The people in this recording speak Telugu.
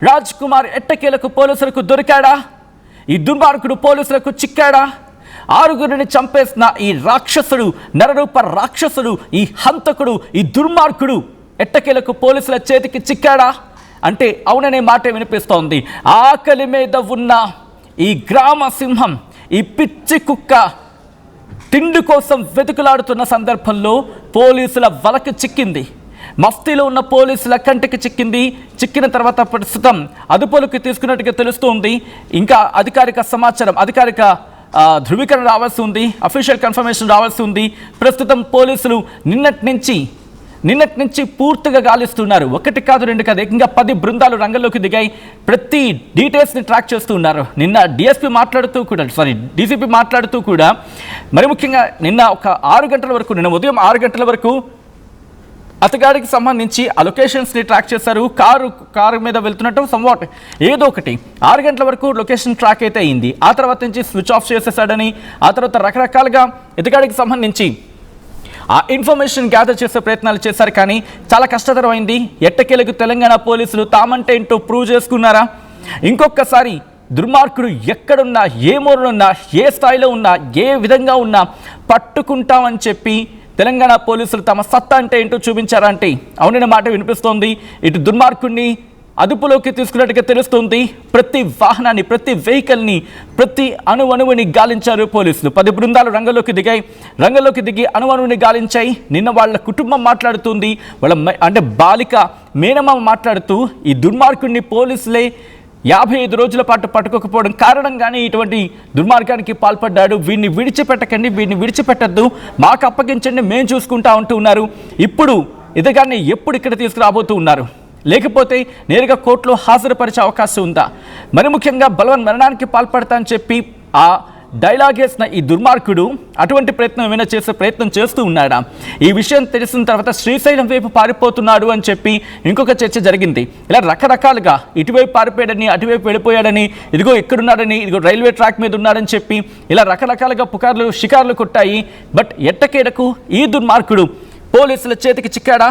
రాజ్ కుమార్ ఎట్టకేలకు పోలీసులకు దొరికాడా? ఈ దుర్మార్గుడు పోలీసులకు చిక్కాడా? ఆరుగురిని చంపేసిన ఈ రాక్షసుడు, నరరూప రాక్షసుడు, ఈ హంతకుడు, ఈ దుర్మార్గుడు ఎట్టకేలకు పోలీసుల చేతికి చిక్కాడా అంటే అవుననే మాటే వినిపిస్తోంది. ఆకలి మీద ఉన్న ఈ గ్రామ సింహం, ఈ పిచ్చి కుక్క తిండి కోసం వెతుకులాడుతున్న సందర్భంలో పోలీసుల వలకు చిక్కింది. మఫ్తీలో ఉన్న పోలీసుల కంటికి చిక్కిన తర్వాత ప్రస్తుతం అదుపులోకి తీసుకున్నట్టుగా తెలుస్తుంది. ఇంకా అధికారిక సమాచారం, అధికారిక ధృవీకరణ రావాల్సి ఉంది, అఫీషియల్ కన్ఫర్మేషన్ రావాల్సి ఉంది. ప్రస్తుతం పోలీసులు నిన్నటి నుంచి పూర్తిగా గాలిస్తున్నారు. ఒకటి కాదు, రెండు కాదు, ఏకంగా 10 బృందాలు రంగంలోకి దిగాయి. ప్రతి డీటెయిల్స్ని ట్రాక్ చేస్తూ ఉన్నారు. నిన్న డీసీపీ మాట్లాడుతూ కూడా మరి ముఖ్యంగా నిన్న ఒక 6 గంటల వరకు, నిన్న ఉదయం 6 గంటల వరకు అతగాడికి సంబంధించి ఆ లొకేషన్స్ని ట్రాక్ చేశారు. కారు మీద వెళ్తున్నట్టు సంవాట్ ఏదో ఒకటి 6 గంటల వరకు లొకేషన్ ట్రాక్ అయితే అయింది. ఆ తర్వాత నుంచి స్విచ్ ఆఫ్ చేసేసాడని, ఆ తర్వాత రకరకాలుగా ఇతగాడికి సంబంధించి ఆ ఇన్ఫర్మేషన్ గ్యాదర్ చేసే ప్రయత్నాలు చేశారు. కానీ చాలా కష్టతరమైంది. ఎట్టకేలకు తెలంగాణ పోలీసులు తామంటే ఏంటో ప్రూవ్ చేసుకున్నారా? ఇంకొకసారి దుర్మార్గుడు ఎక్కడున్నా, ఏ మూలనున్నా, ఏ స్థాయిలో ఉన్నా, ఏ విధంగా ఉన్నా పట్టుకుంటామని చెప్పి తెలంగాణ పోలీసులు తమ సత్తా అంటే ఏంటో చూపించారా అంటే అవుననే మాట వినిపిస్తోంది. ఇటు దుర్మార్గుడిని అదుపులోకి తీసుకున్నట్టుగా తెలుస్తుంది. ప్రతి వాహనాన్ని, ప్రతి వెహికల్ని, ప్రతి అణువణువుని గాలించారు పోలీసులు. 10 బృందాలు రంగంలోకి దిగి అణువణువుని గాలించాయి. నిన్న వాళ్ళ కుటుంబం మాట్లాడుతుంది, వాళ్ళ బాలిక మేనమామ మాట్లాడుతూ ఈ దుర్మార్గుడిని పోలీసులే 55 రోజుల పాటు పట్టుకోకపోవడం కారణంగానే ఇటువంటి దుర్మార్గానికి పాల్పడ్డాడు. వీడిని విడిచిపెట్టకండి, వీడిని విడిచిపెట్టద్దు, మాకు అప్పగించండి, మేము చూసుకుంటా ఉంటూ ఉన్నారు. ఇప్పుడు ఇతగాన్ని ఎప్పుడు ఇక్కడ తీసుకురాబోతూ ఉన్నారు? లేకపోతే నేరుగా కోర్టులో హాజరుపరిచే అవకాశం ఉందా? మరి ముఖ్యంగా బలవన్ మరణానికి పాల్పడతా అని చెప్పి ఆ డైలాగ్ వేసిన ఈ దుర్మార్గుడు అటువంటి ప్రయత్నం ఏమైనా చేసే ప్రయత్నం చేస్తూ ఉన్నాడా? ఈ విషయం తెలిసిన తర్వాత శ్రీశైలం వైపు పారిపోతున్నాడు అని చెప్పి ఇంకొక చర్చ జరిగింది. ఇలా రకరకాలుగా ఇటువైపు పారిపోయాడని, అటువైపు వెళ్ళిపోయాడని, ఇదిగో ఎక్కడున్నాడని, ఇదిగో రైల్వే ట్రాక్ మీద ఉన్నాడని చెప్పి ఇలా రకరకాలుగా షికార్లు కొట్టాయి. బట్ ఎట్టకేడకు ఈ దుర్మార్గుడు పోలీసుల చేతికి చిక్కాడా?